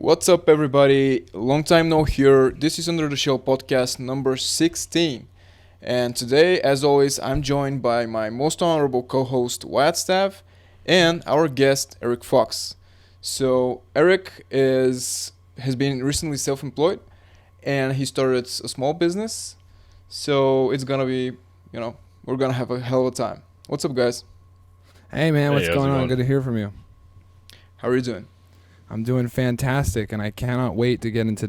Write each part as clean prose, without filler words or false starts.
What's up, everybody? Long time no here. This is Under the Shell podcast number 16. And today, as always, I'm joined by my most honorable co host, Wyatt Stav, and our guest, Eric Fox. So, Eric has been recently self employed and he started a small business. So, it's gonna be, we're gonna have a hell of a time. What's up, guys? Hey man, Hey, what's how's it going on? going? Good to hear from you. How are you doing? I'm doing fantastic, and I cannot wait to get into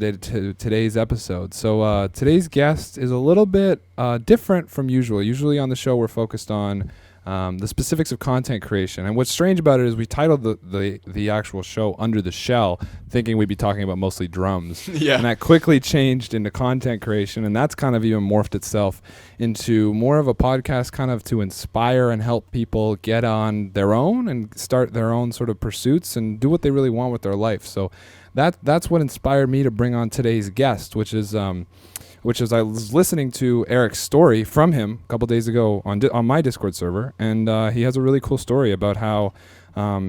today's episode. So today's guest is a little bit different from usual. Usually on the show, we're focused on the specifics of content creation. And what's strange about it is we titled the actual show Under the Shell, thinking we'd be talking about mostly drums. Yeah. And that quickly changed into content creation, and that's kind of even morphed itself into more of a podcast kind of to inspire and help people get on their own and start their own sort of pursuits and do what they really want with their life. So that's what inspired me to bring on today's guest, which is I was listening to Eric's story from him a couple days ago on my Discord server, and he has a really cool story about how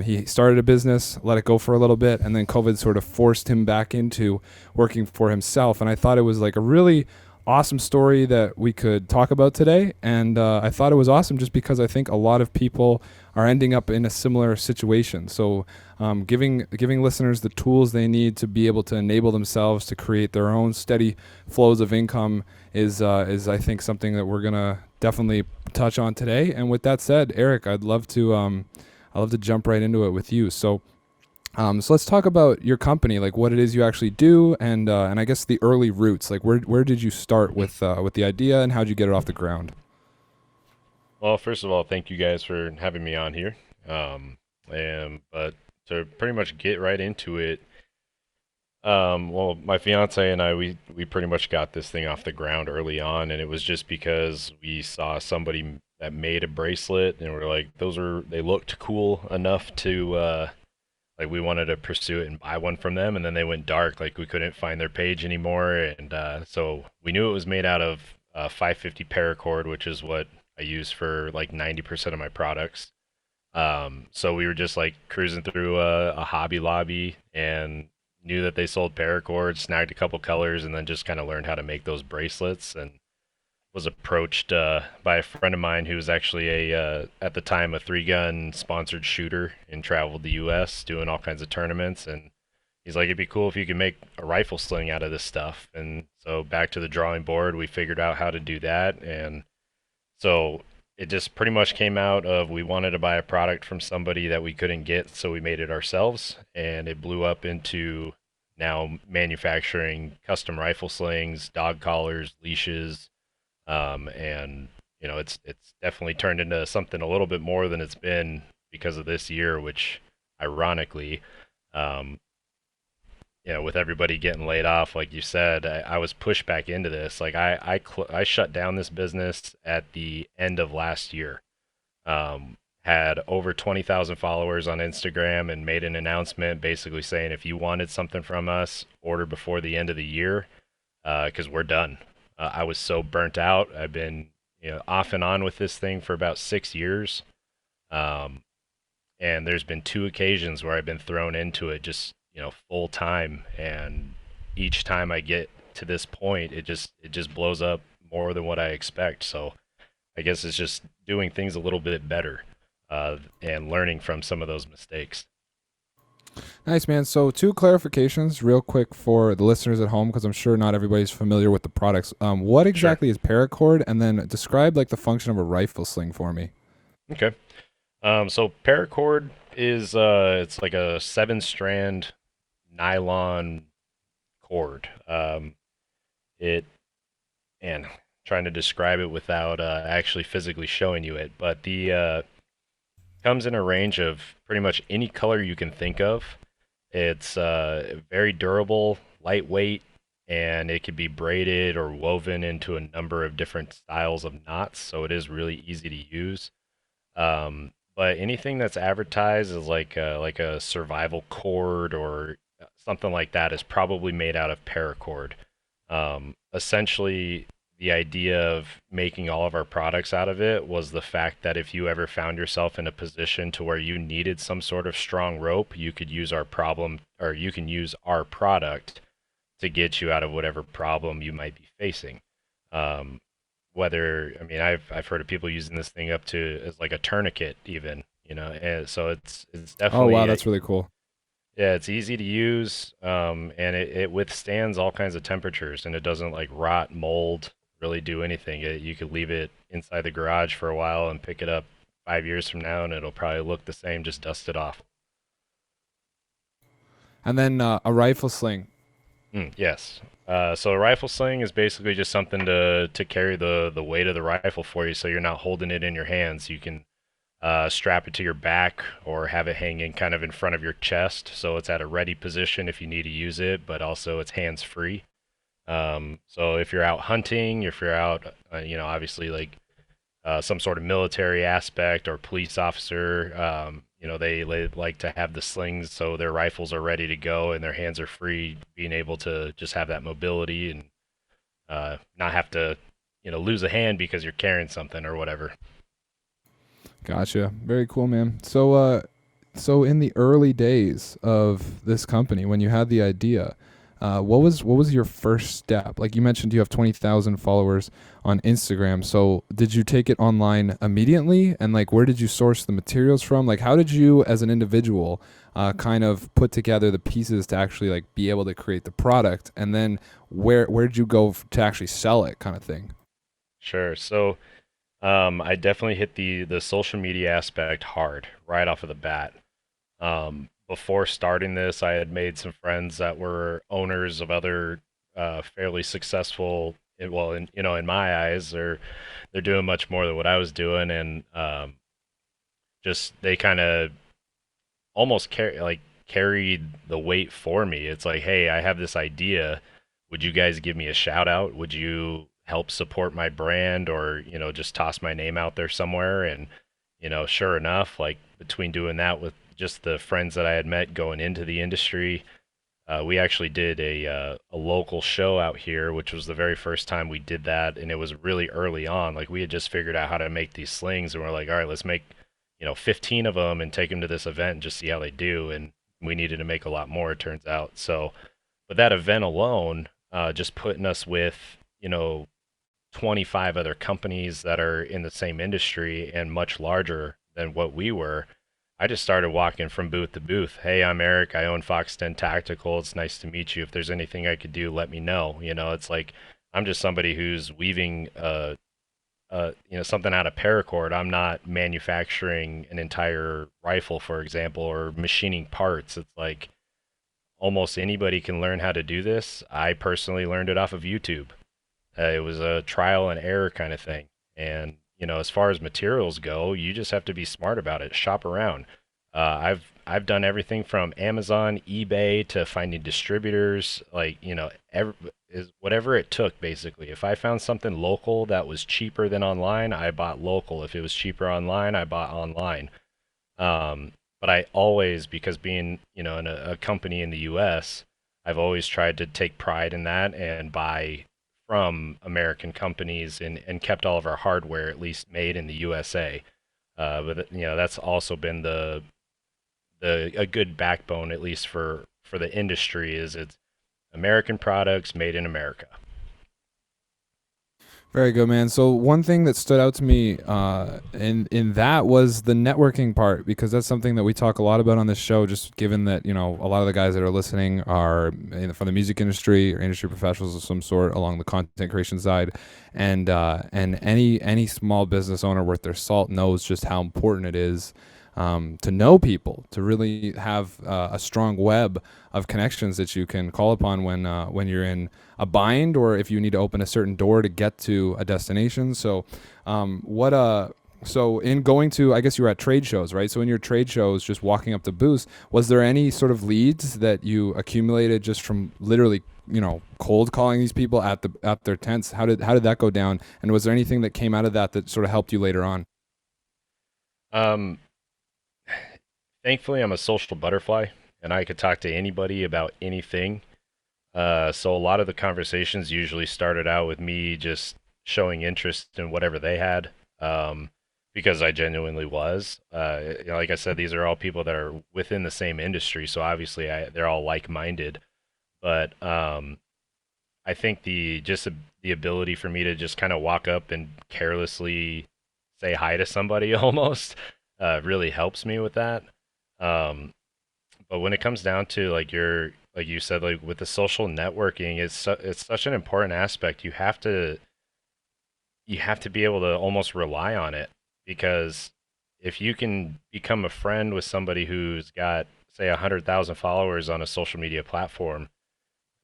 he started a business, let it go for a little bit, and then COVID sort of forced him back into working for himself. And I thought it was like a really awesome story that we could talk about today. And I thought it was awesome just because I think a lot of people are ending up in a similar situation. So giving listeners the tools they need to be able to enable themselves to create their own steady flows of income is I think something that we're gonna definitely touch on today. And with that said, Eric, I'd love to jump right into it with you. So let's talk about your company, like what it is you actually do, and I guess the early roots. Like where did you start with the idea, and how'd you get it off the ground? Well, first of all, thank you guys for having me on here. But to pretty much get right into it, well, my fiance and I, we pretty much got this thing off the ground early on, and it was just because we saw somebody that made a bracelet, and we're like, they looked cool enough to like we wanted to pursue it and buy one from them, and then they went dark, like we couldn't find their page anymore, and so we knew it was made out of 550 paracord, which is what I use for like 90% of my products. So we were just like cruising through a Hobby Lobby and knew that they sold paracord, snagged a couple colors, and then just kind of learned how to make those bracelets. And was approached by a friend of mine who was actually at the time a three-gun sponsored shooter and traveled the U.S. doing all kinds of tournaments. And he's like, it'd be cool if you could make a rifle sling out of this stuff. And so back to the drawing board, we figured out how to do that. And so it just pretty much came out of we wanted to buy a product from somebody that we couldn't get, so we made it ourselves. And it blew up into now manufacturing custom rifle slings, dog collars, leashes, and it's definitely turned into something a little bit more than it's been because of this year, which ironically, um, with everybody getting laid off, like you said, I was pushed back into this. Like I shut down this business at the end of last year. Had over 20,000 followers on Instagram and made an announcement basically saying if you wanted something from us, order before the end of the year, because we're done. I was so burnt out. I've been off and on with this thing for about 6 years. Um, and there's been two occasions where I've been thrown into it just, full time. And each time I get to this point, it just blows up more than what I expect. So I guess it's just doing things a little bit better, and learning from some of those mistakes. Nice, man. So two clarifications real quick for the listeners at home, because I'm sure not everybody's familiar with the products. What Sure. exactly is paracord, and then describe like the function of a rifle sling for me. Okay. So paracord is it's like a 7-strand nylon cord. It and trying to describe it without actually physically showing you it, but the comes in a range of pretty much any color you can think of. It's very durable, lightweight, and it can be braided or woven into a number of different styles of knots, so it is really easy to use. But anything that's advertised as like a survival cord or something like that is probably made out of paracord. Essentially, the idea of making all of our products out of it was the fact that if you ever found yourself in a position to where you needed some sort of strong rope, you could use our problem, or you can use our product to get you out of whatever problem you might be facing. Um, I mean, I've heard of people using this thing up to as like a tourniquet even, and so it's Oh definitely wow, that's really cool. yeah, it's easy to use, and it withstands all kinds of temperatures, and it doesn't like rot, mold, really do anything. You could leave it inside the garage for a while and pick it up 5 years from now, and it'll probably look the same, just dust it off. And then a rifle sling. Yes. So a rifle sling is basically just something to carry the weight of the rifle for you, so you're not holding it in your hands. You can strap it to your back or have it hanging kind of in front of your chest, so it's at a ready position if you need to use it, but also it's hands free. So if you're out hunting, if you're out, obviously like some sort of military aspect or police officer, they like to have the slings so their rifles are ready to go and their hands are free, being able to just have that mobility and not have to, lose a hand because you're carrying something or whatever. Gotcha. Very cool, man. So in the early days of this company, when you had the idea, what was your first step? Like you mentioned, you have 20,000 followers on Instagram. So did you take it online immediately? And like, where did you source the materials from? Like, how did you, as an individual, kind of put together the pieces to actually like be able to create the product? And then where did you go to actually sell it, kind of thing? Sure. So I definitely hit the social media aspect hard right off of the bat. Before starting this, I had made some friends that were owners of other fairly successful. Well, in my eyes, they're doing much more than what I was doing, and just they kind of almost carried the weight for me. It's like, hey, I have this idea. Would you guys give me a shout out? Would you help support my brand, or just toss my name out there somewhere? And sure enough, like between doing that with just the friends that I had met going into the industry, we actually did a local show out here, which was the very first time we did that, and it was really early on. Like we had just figured out how to make these slings, and we're like, all right, let's make 15 of them and take them to this event and just see how they do. And we needed to make a lot more, it turns out. So, but that event alone, just putting us with 25 other companies that are in the same industry and much larger than what we were. I just started walking from booth to booth. Hey, I'm Eric. I own Fox 10 Tactical. It's nice to meet you. If there's anything I could do, let me know. It's like I'm just somebody who's weaving something out of paracord. I'm not manufacturing an entire rifle, for example, or machining parts. It's like almost anybody can learn how to do this. I personally learned it off of YouTube. It was a trial and error kind of thing. And, as far as materials go, you just have to be smart about it. Shop around. I've done everything from Amazon, eBay to finding distributors, like, whatever it took basically. If I found something local that was cheaper than online, I bought local. If it was cheaper online, I bought online. But I always, because being, in a company in the US, I've always tried to take pride in that and buy from American companies, and kept all of our hardware at least made in the USA. But that's also been a good backbone, at least for the industry, is it's American products made in America. Very good, man. So one thing that stood out to me in that was the networking part, because that's something that we talk a lot about on this show. Just given that a lot of the guys that are listening are from the music industry or industry professionals of some sort along the content creation side, and any small business owner worth their salt knows just how important it is to know people, to really have a strong web of connections that you can call upon when you're in a bind, or if you need to open a certain door to get to a destination. So, so in going to, I guess you were at trade shows, right? So in your trade shows, just walking up to booths, was there any sort of leads that you accumulated just from literally, cold calling these people at their tents? How did that go down? And was there anything that came out of that sort of helped you later on? Um, Thankfully, I'm a social butterfly, and I could talk to anybody about anything. So a lot of the conversations usually started out with me just showing interest in whatever they had, because I genuinely was. Like I said, these are all people that are within the same industry, so obviously they're all like-minded. But I think the ability for me to just kind of walk up and carelessly say hi to somebody almost really helps me with that. Um, but when it comes down to like you said, like with the social networking, it's such an important aspect. You have to be able to almost rely on it, because if you can become a friend with somebody who's got, say, 100,000 followers on a social media platform,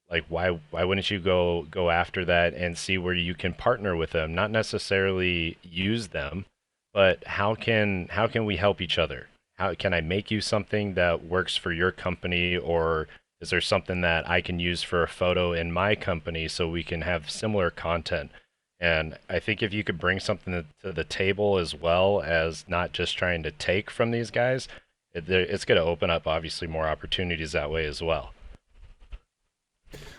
like why wouldn't you go after that and see where you can partner with them? Not necessarily use them, but how can we help each other? How can I make you something that works for your company, or is there something that I can use for a photo in my company so we can have similar content? And I think if you could bring something to the table as well as not just trying to take from these guys, it's going to open up obviously more opportunities that way as well.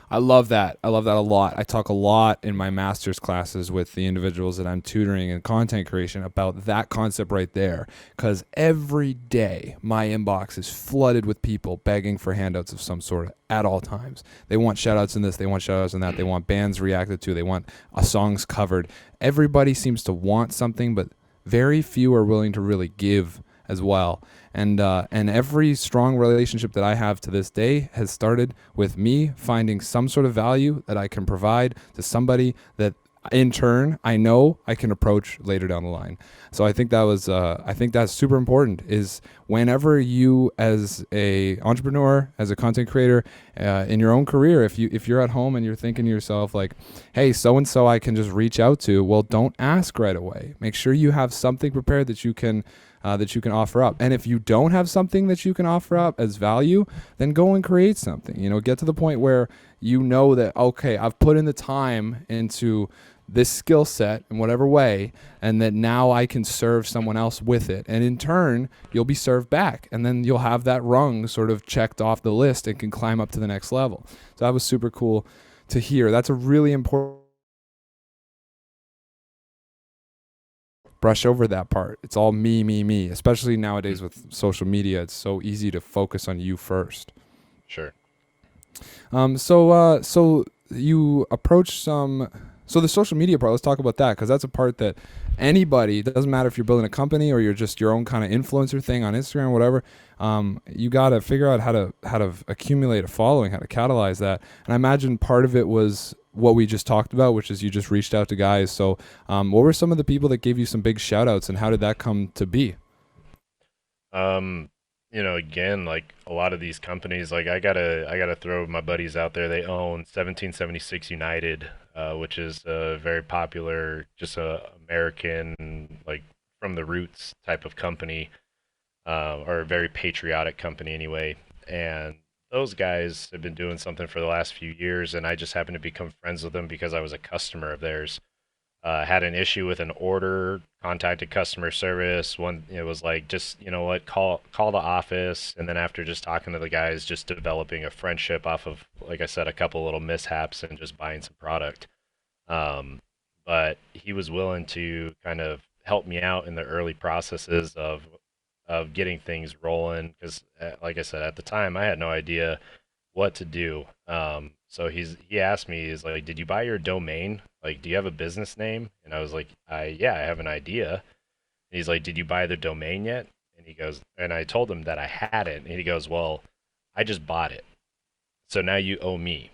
I love that. I love that a lot. I talk a lot in my master's classes with the individuals that I'm tutoring in content creation about that concept right there. Because every day my inbox is flooded with people begging for handouts of some sort at all times. They want shout outs in this, they want shout outs in that, they want bands reacted to, they want songs covered. Everybody seems to want something, but very few are willing to really give as well. And every strong relationship that I have to this day has started with me finding some sort of value that I can provide to somebody that in turn I know I can approach later down the line. So I think that's super important, is whenever you as a entrepreneur, as a content creator, in your own career, if you're at home and you're thinking to yourself like, hey, so and so I can just reach out to, well, don't ask right away. Make sure you have something prepared that you can offer up. And if you don't have something that you can offer up as value, then go and create something. Get to the point where you know that, okay, I've put in the time into this skill set in whatever way, and that now I can serve someone else with it. And in turn, you'll be served back. And then you'll have that rung sort of checked off the list and can climb up to the next level. So that was super cool to hear. That's a really important. Brush over that part. It's all me, especially nowadays with social media. It's so easy to focus on you first. Sure. So you approach so the social media part, let's talk about that, because that's a part that anybody, it doesn't matter if you're building a company or you're just your own kind of influencer thing on Instagram, whatever, you got to figure out how to accumulate a following, how to catalyze that. And I imagine part of it was what we just talked about, which is you just reached out to guys. So what were some of the people that gave you some big shout outs, and how did that come to be? Again, like a lot of these companies, like I gotta throw my buddies out there. They own 1776 United, which is a very popular, just a American, like from the roots type of company, or a very patriotic company anyway. And those guys have been doing something for the last few years, and I just happened to become friends with them because I was a customer of theirs. Had an issue with an order, contacted customer service. One, it was like, just, what, call the office. And then after just talking to the guys, just developing a friendship off of, like I said, a couple little mishaps and just buying some product. But he was willing to kind of help me out in the early processes of getting things rolling, because, like I said, at the time I had no idea what to do. So he asked me, he's like, "Did you buy your domain? Like, do you have a business name?" And I was like, "Yeah, I have an idea." And he's like, "Did you buy the domain yet?" And he goes, and I told him that I hadn't. And he goes, "Well, I just bought it, so now you owe me,"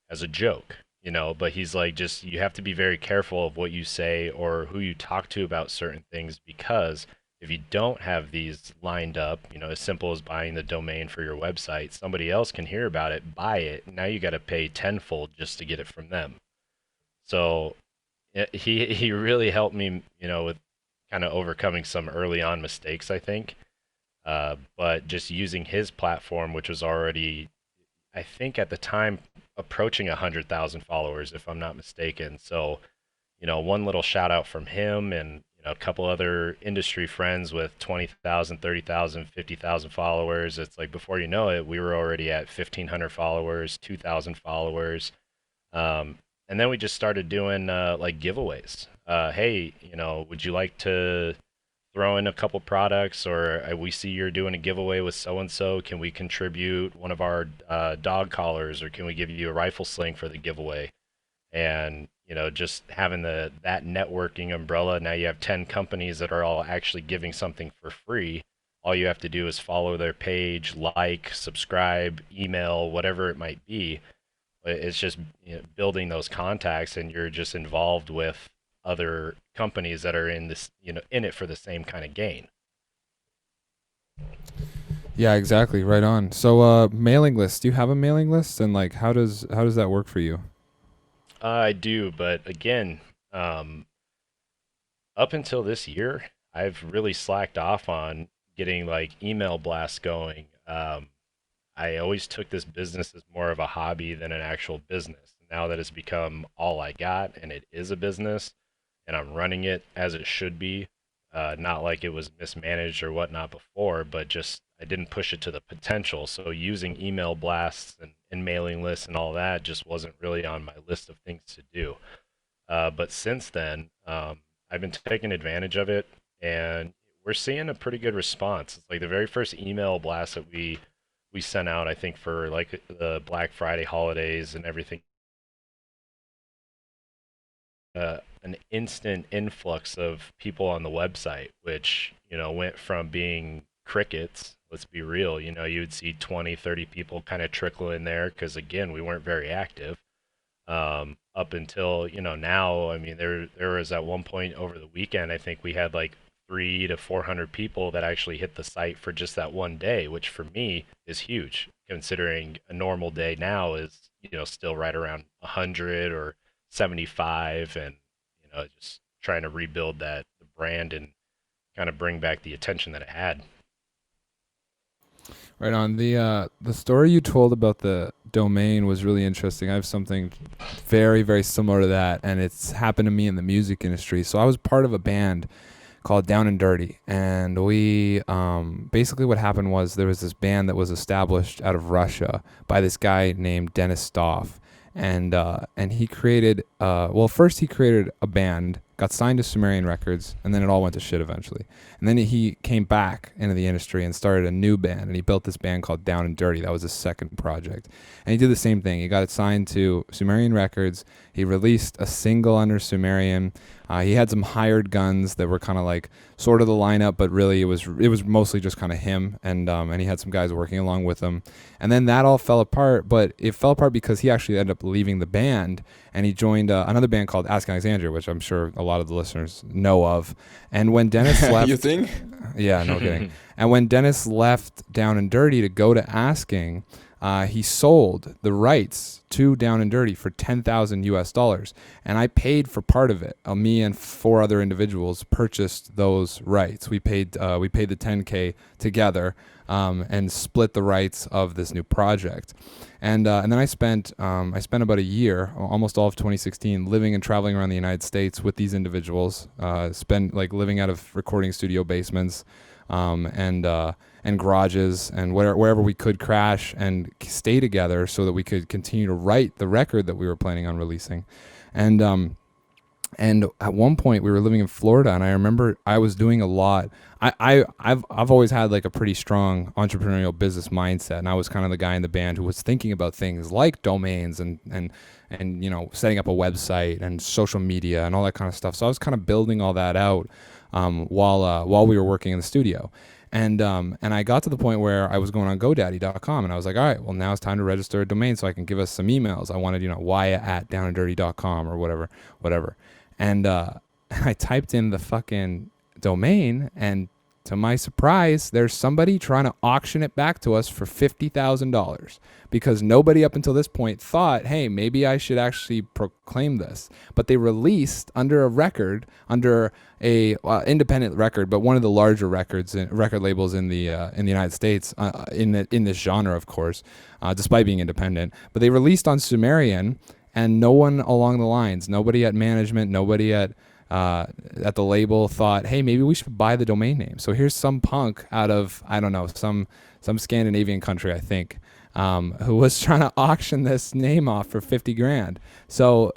as a joke, But he's like, just, you have to be very careful of what you say or who you talk to about certain things, because if you don't have these lined up, as simple as buying the domain for your website, somebody else can hear about it, buy it. Now you got to pay tenfold just to get it from them. So he really helped me, with kind of overcoming some early on mistakes, I think. But just using his platform, which was already, I think at the time, approaching 100,000 followers, if I'm not mistaken. So, one little shout out from him, and a couple other industry friends with 20,000, 30,000, 50,000 followers. It's like, before you know it, we were already at 1,500 followers, 2,000 followers. And And then we just started doing like giveaways. Hey, would you like to throw in a couple products, or we see you're doing a giveaway with so and so. Can we contribute one of our dog collars, or can we give you a rifle sling for the giveaway? And just having that networking umbrella. Now you have 10 companies that are all actually giving something for free. All you have to do is follow their page, like, subscribe, email, whatever it might be. It's just building those contacts, and you're just involved with other companies that are in this, in it for the same kind of gain. Yeah, exactly. Right on. So, mailing list. Do you have a mailing list, and like, how does that work for you? I do, but again, up until this year, I've really slacked off on getting like email blasts going. I always took this business as more of a hobby than an actual business. Now that it's become all I got and it is a business and I'm running it as it should be, not like it was mismanaged or whatnot before, but just I didn't push it to the potential. So using email blasts and mailing lists and all that just wasn't really on my list of things to do. But since then, I've been taking advantage of it, and we're seeing a pretty good response. It's like the very first email blast that we sent out, I think for like the Black Friday holidays and everything, an instant influx of people on the website, which went from being crickets. Let's be real, you would see 20, 30 people kind of trickle in there because again, we weren't very active. Up until now, I mean, there was at one point over the weekend, I think we had like 300 to 400 people that actually hit the site for just that one day, which for me is huge, considering a normal day now is still right around 100 or 75, and just trying to rebuild the brand and kind of bring back the attention that it had. Right on. The story you told about the domain was really interesting. I have something very, very similar to that, and it's happened to me in the music industry. So I was part of a band called Down and Dirty, and we basically what happened was there was this band that was established out of Russia by this guy named Dennis Stoff, and he created first he created a band, got signed to Sumerian Records, and then it all went to shit eventually. And then he came back into the industry and started a new band, and he built this band called Down and Dirty. That was his second project. And he did the same thing. He got it signed to Sumerian Records. He released a single under Sumerian. He had some hired guns that were kind of like sort of the lineup, but really it was mostly just kind of him, and he had some guys working along with him. And then that all fell apart, but it fell apart because he actually ended up leaving the band, and he joined another band called Ask Alexandria, which I'm sure a lot of the listeners know of. And when Dennis left, You think? yeah, no kidding. And when Dennis left Down and Dirty to go to Asking, he sold the rights to Down and Dirty for $10,000 and I paid for part of it. Me and four other individuals purchased those rights. We paid the $10K together, and split the rights of this new project. And then I spent about a year, almost all of 2016, living and traveling around the United States with these individuals. Living out of recording studio basements, and garages, and wherever we could crash and stay together so that we could continue to write the record that we were planning on releasing. And at one point we were living in Florida, and I remember I was doing a lot. I've always had like a pretty strong entrepreneurial business mindset, and I was kind of the guy in the band who was thinking about things like domains and setting up a website and social media and all that kind of stuff. So I was kind of building all that out while we were working in the studio. And I got to the point where I was going on GoDaddy.com, and I was like, all right, well, now it's time to register a domain so I can give us some emails. I wanted, Wyatt at downanddirty.com or whatever. And I typed in the fucking domain, and to my surprise, there's somebody trying to auction it back to us for $50,000, because nobody up until this point thought, hey, maybe I should actually proclaim this. But they released under a independent record, but one of the larger record labels in the United States, in this genre, of course, despite being independent. But they released on Sumerian, and no one along the lines, nobody at management, nobody at the label thought, hey, maybe we should buy the domain name. So here's some punk out of, I don't know, some Scandinavian country, I think, who was trying to auction this name off for 50 grand. So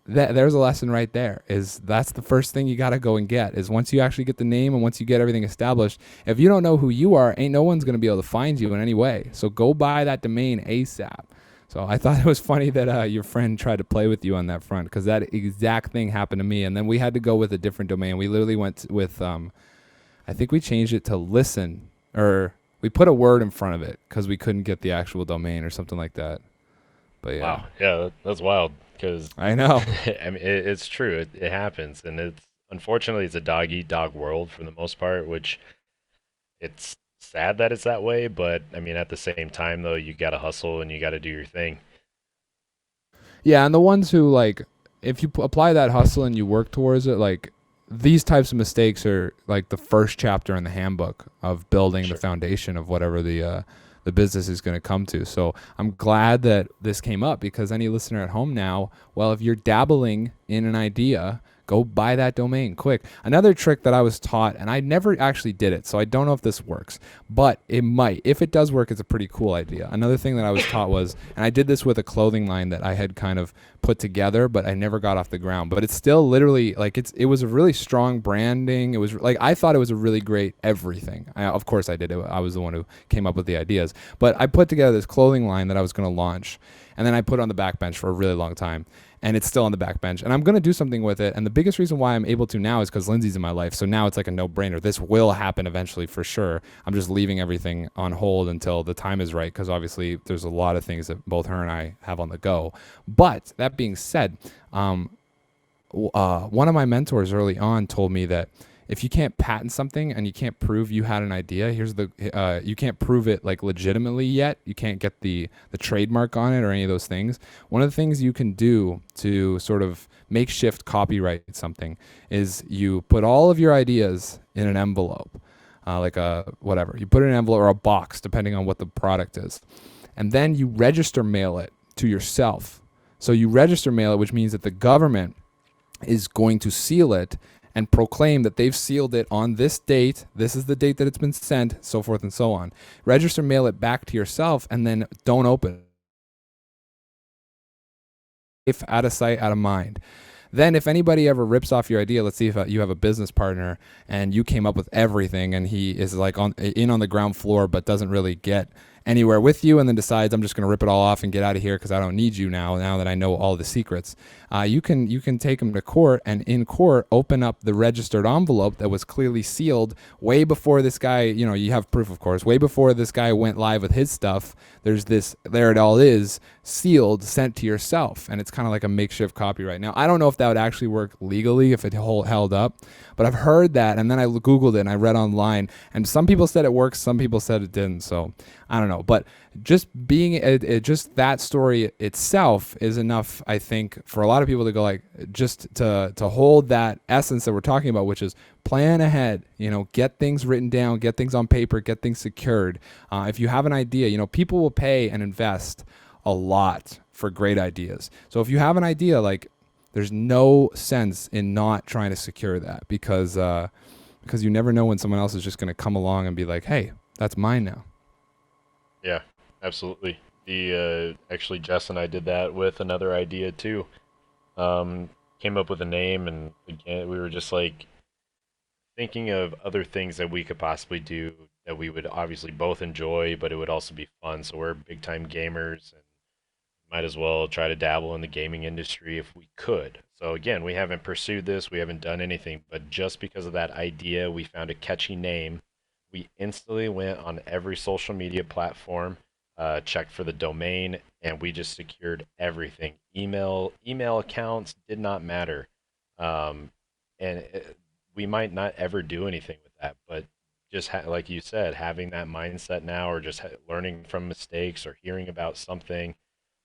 there's a lesson right there. That's the first thing you got to go and get, is once you actually get the name and once you get everything established, if you don't know who you are, ain't no one's going to be able to find you in any way. So go buy that domain ASAP. So I thought it was funny that your friend tried to play with you on that front, because that exact thing happened to me. And then we had to go with a different domain. We literally went with, I think we changed it to listen, or we put a word in front of it because we couldn't get the actual domain or something like that. But yeah. Wow, yeah, that's wild. Because I know. I mean, it's true. It happens, and unfortunately it's a dog eat dog world for the most part, which it's sad that it's that way. But I mean, at the same time, though, you got to hustle and you got to do your thing. Yeah, and the ones who, like, if you apply that hustle and you work towards it, like, these types of mistakes are like the first chapter in the handbook of building the foundation of whatever the business is going to come to. So I'm glad that this came up, because any listener at home now, well, if you're dabbling in an idea, go buy that domain quick. Another trick that I was taught, and I never actually did it, so I don't know if this works, but it might. If it does work, it's a pretty cool idea. Another thing that I was taught was, and I did this with a clothing line that I had kind of put together, but I never got off the ground. But it's still literally like it was a really strong branding. It was like, I thought it was a really great everything. Of course I did it. I was the one who came up with the ideas. But I put together this clothing line that I was going to launch, and then I put it on the back bench for a really long time. And it's still on the back bench, and I'm going to do something with it. And the biggest reason why I'm able to now is because Lindsay's in my life. So now it's like a no-brainer. This will happen eventually for sure. I'm just leaving everything on hold until the time is right, because obviously there's a lot of things that both her and I have on the go. But that being said, one of my mentors early on told me that if you can't patent something and you can't prove you had an idea, you can't prove it like legitimately yet. You can't get the trademark on it or any of those things. One of the things you can do to sort of makeshift copyright something is you put all of your ideas in an envelope, like a whatever. You put it in an envelope or a box, depending on what the product is. And then you register mail it to yourself. So you register mail it, which means that the government is going to seal it and proclaim that they've sealed it on this date. This is the date that it's been sent, so forth and so on. Register, mail it back to yourself, and then don't open it. If out of sight, out of mind. Then if anybody ever rips off your idea, let's see if you have a business partner and you came up with everything, and he is like on the ground floor but doesn't really get anywhere with you, and then decides, I'm just going to rip it all off and get out of here because I don't need you now that I know all the secrets. You can take him to court, and in court open up the registered envelope that was clearly sealed way before this guy, you have proof, of course, way before this guy went live with his stuff. There it all is, sealed, sent to yourself, and it's kind of like a makeshift copyright. Now, I don't know if that would actually work legally if it held up, but I've heard that, and then I Googled it and I read online, and some people said it works, some people said it didn't, so I don't know. But just just that story itself is enough, I think, for a lot of people to go like, just to hold that essence that we're talking about, which is plan ahead, get things written down, get things on paper, get things secured. If you have an idea, people will pay and invest a lot for great ideas. So if you have an idea, like, there's no sense in not trying to secure that, because you never know when someone else is just going to come along and be like, hey, that's mine now. Yeah, absolutely. Actually, Jess and I did that with another idea too. Came up with a name, and again, we were just like thinking of other things that we could possibly do that we would obviously both enjoy, but it would also be fun. So we're big time gamers, and might as well try to dabble in the gaming industry if we could. So again, we haven't pursued this, we haven't done anything, but just because of that idea, we found a catchy name. We instantly went on every social media platform, checked for the domain, and we just secured everything. Email accounts did not matter. We might not ever do anything with that, but just like you said, having that mindset now, or just learning from mistakes or hearing about something,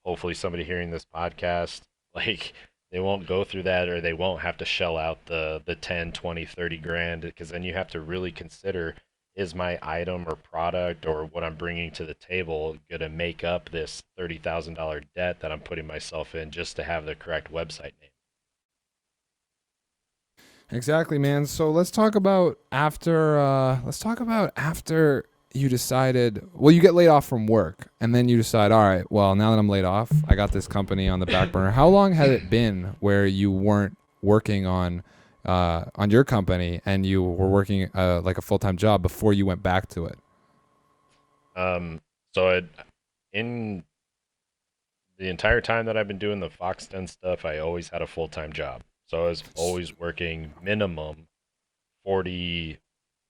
hopefully somebody hearing this podcast, like, they won't go through that, or they won't have to shell out the 10, 20, 30 grand, because then you have to really consider, is my item or product or what I'm bringing to the table going to make up this $30,000 debt that I'm putting myself in just to have the correct website name? Exactly, man. So let's talk about after you decided, well, you get laid off from work, and then you decide, all right, well, now that I'm laid off, I got this company on the back burner. How long had it been where you weren't working on your company and you were working like a full-time job before you went back to it? So in the entire time that I've been doing the Fox Den stuff, I always had a full-time job. So I was always working minimum 40,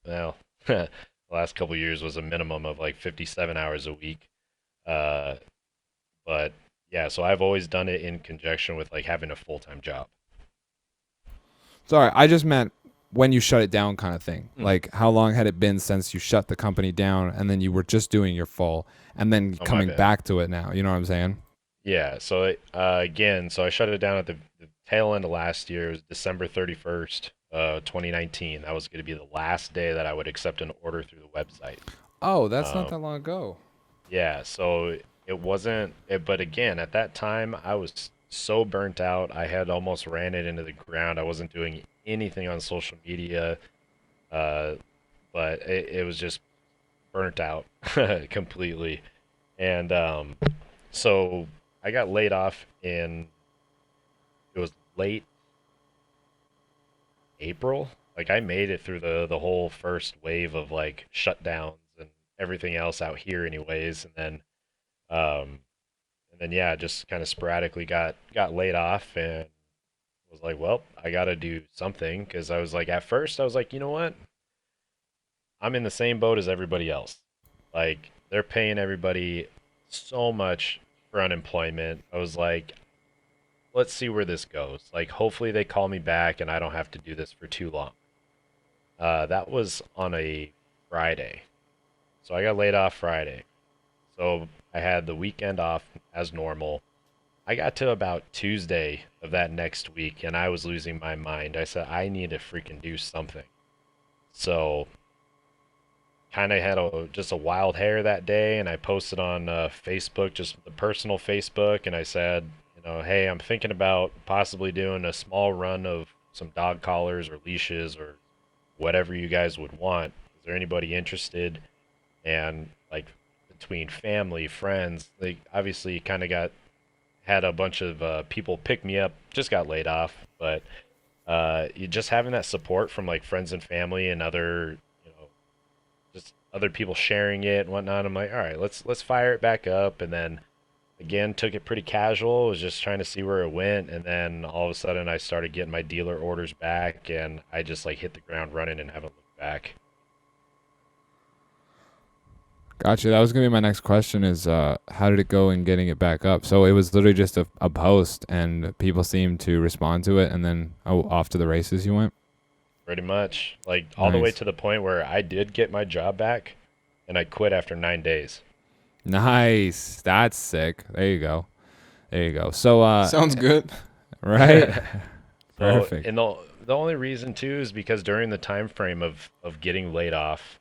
well, the last couple of years was a minimum of like 57 hours a week. Uh, but yeah, so I've always done it in conjunction with like having a full-time job. Sorry, I just meant when you shut it down kind of thing. Like, how long had it been since you shut the company down and then you were just doing your full and then coming back to it now? You know what I'm saying? Yeah, so again, so I shut it down at the tail end of last year. It was December 31st, 2019. That was going to be the last day that I would accept an order through the website. Oh, that's not that long ago. Yeah, so it wasn't, but again, at that time, I was so burnt out. I had almost ran it into the ground. I wasn't doing anything on social media, but it was just burnt out completely. And so I got laid off it was late April. Like I made it through the whole first wave of like shutdowns and everything else out here anyways. Um and then yeah, just kind of sporadically got laid off and was like, well, I got to do something because I was like at first I was like, you know what? I'm in the same boat as everybody else. Like they're paying everybody so much for unemployment. I was like, let's see where this goes. Like, hopefully they call me back and I don't have to do this for too long. That was on a Friday. So I got laid off Friday. So I had the weekend off as normal. I got to about Tuesday of that next week and I was losing my mind. I said, I need to freaking do something. So kind of had just a wild hair that day and I posted on Facebook, just the personal Facebook, and I said, hey, I'm thinking about possibly doing a small run of some dog collars or leashes or whatever you guys would want. Is there anybody interested? And like between family, friends, like obviously kind of had a bunch of people pick me up, just got laid off, but you just having that support from like friends and family and other, just other people sharing it and whatnot. I'm like, all right, let's fire it back up. And then again, took it pretty casual, was just trying to see where it went, and then all of a sudden I started getting my dealer orders back and I just like hit the ground running and haven't looked back. Gotcha. That was gonna be my next question is how did it go in getting it back up? So it was literally just a post and people seemed to respond to it and then off to the races you went? Pretty much. Like all the way to the point where I did get my job back and I quit after 9 days. Nice. That's sick. There you go. So Sounds good. right? Perfect. And the only reason too is because during the time frame of getting laid off,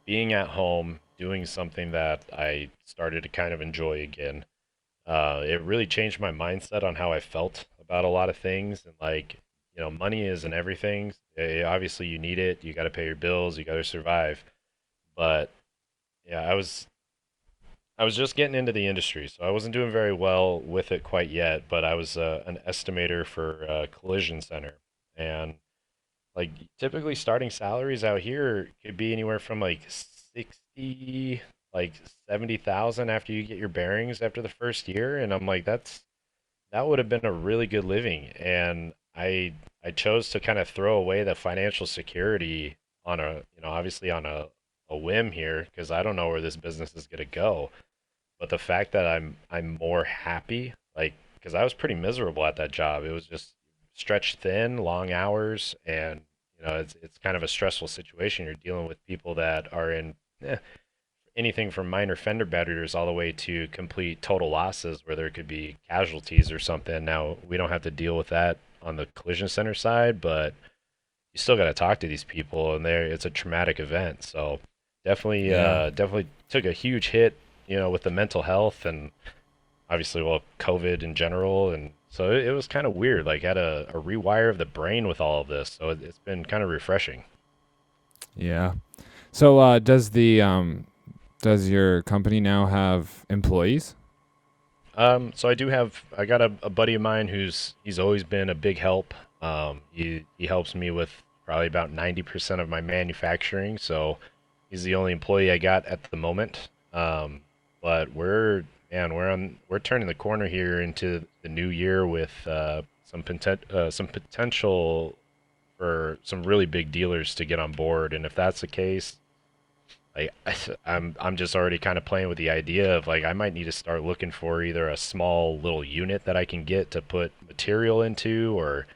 being at home, doing something that I started to kind of enjoy again, it really changed my mindset on how I felt about a lot of things. And like, money isn't everything. Obviously, you need it. You got to pay your bills. You got to survive. But yeah, I was just getting into the industry, so I wasn't doing very well with it quite yet. But I was an estimator for a collision center, and like typically starting salaries out here could be anywhere from like 60, like 70,000 after you get your bearings after the first year. And I'm like, that would have been a really good living. And I chose to kind of throw away the financial security on obviously on a whim here because I don't know where this business is gonna go. But the fact that I'm more happy, like, because I was pretty miserable at that job. It was just stretched thin, long hours, and it's kind of a stressful situation. You're dealing with people that are in anything from minor fender benders all the way to complete total losses, where there could be casualties or something. Now we don't have to deal with that on the collision center side, but you still got to talk to these people, and it's a traumatic event. So definitely took a huge hit, with the mental health and obviously, well, COVID in general. And so it was kind of weird, like had a rewire of the brain with all of this. So it's been kind of refreshing. Yeah. So does your company now have employees? So I got a buddy of mine he's always been a big help. He helps me with probably about 90% of my manufacturing, so he's the only employee I got at the moment. But we're turning the corner here into the new year with some potential for some really big dealers to get on board, and if that's the case, like I'm just already kind of playing with the idea of like I might need to start looking for either a small little unit that I can get to put material into, or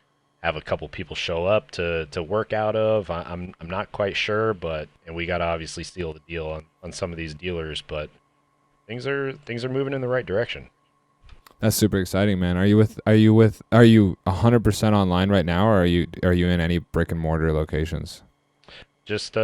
have a couple people show up to work out of. I'm not quite sure, but and we got to obviously seal the deal on some of these dealers, but things are moving in the right direction. That's super exciting, man. Are you 100% online right now, or are you in any brick and mortar locations? Just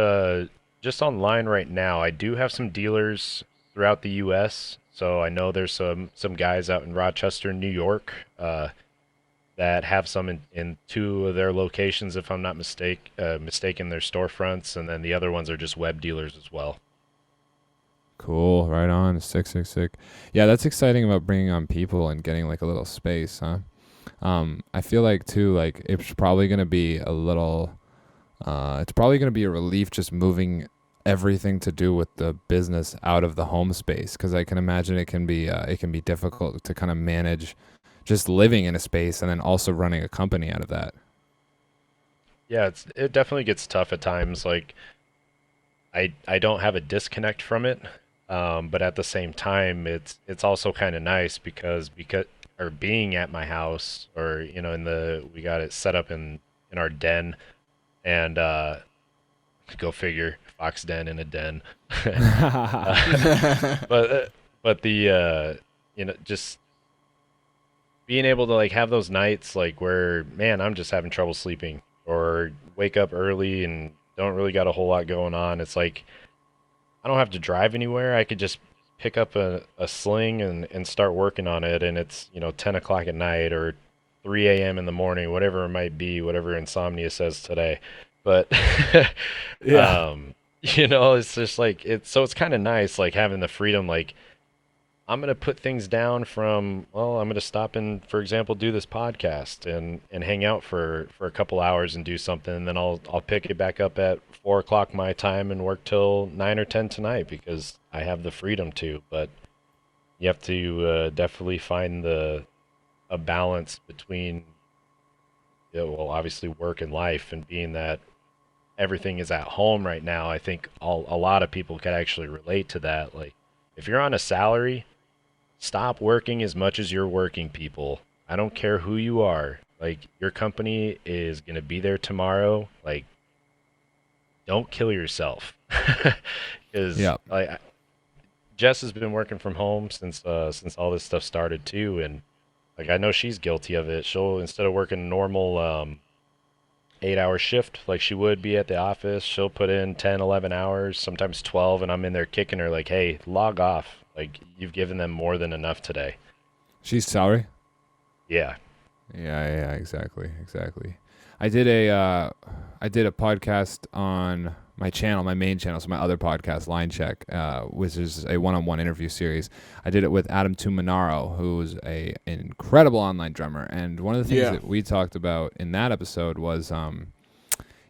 just online right now. I do have some dealers throughout the U.S. So I know there's some guys out in Rochester, New York, that have some in two of their locations, if I'm not mistaken, their storefronts, and then the other ones are just web dealers as well. Cool, right on. Sick, sick, sick. Yeah, that's exciting about bringing on people and getting like a little space, huh? I feel like too, like it's probably gonna be a little, it's probably gonna be a relief just moving everything to do with the business out of the home space, because I can imagine it can be difficult to kind of manage just living in a space and then also running a company out of that. Yeah, it definitely gets tough at times. Like I don't have a disconnect from it, but at the same time, it's also kind of nice because or being at my house, or in the we got it set up in our den, and go figure, fox den in a den. but but the just being able to like have those nights like where, man, I'm just having trouble sleeping, or wake up early and don't really got a whole lot going on. It's like I don't have to drive anywhere. I could just pick up a sling and start working on it, and it's 10 o'clock at night or 3 a.m. in the morning, whatever it might be, whatever insomnia says today. But Yeah. it's just like it's kind of nice like having the freedom. Like I'm gonna put things down from, well, I'm gonna stop and, for example, do this podcast and hang out for a couple hours and do something, and then I'll pick it back up at 4 o'clock my time and work till 9 or 10 tonight because I have the freedom to. But you have to definitely find the a balance between, well, obviously work and life, and being that everything is at home right now. I think a lot of people could actually relate to that. Like if you're on a salary, stop working as much as you're working, people. I don't care who you are. Like, your company is going to be there tomorrow. Like, don't kill yourself. Because Yeah. like Jess has been working from home since all this stuff started too, and like I know she's guilty of it. She'll, instead of working a normal 8-hour shift like she would be at the office, she'll put in 10, 11 hours, sometimes 12, and I'm in there kicking her like, "Hey, log off. Like you've given them more than enough today." She's sorry. Yeah. Yeah, exactly, exactly. I did a podcast on my channel, my main channel, so my other podcast, Line Check, which is a one-on-one interview series. I did it with Adam Tumanaro, who's an incredible online drummer, and one of the things Yeah. that we talked about in that episode was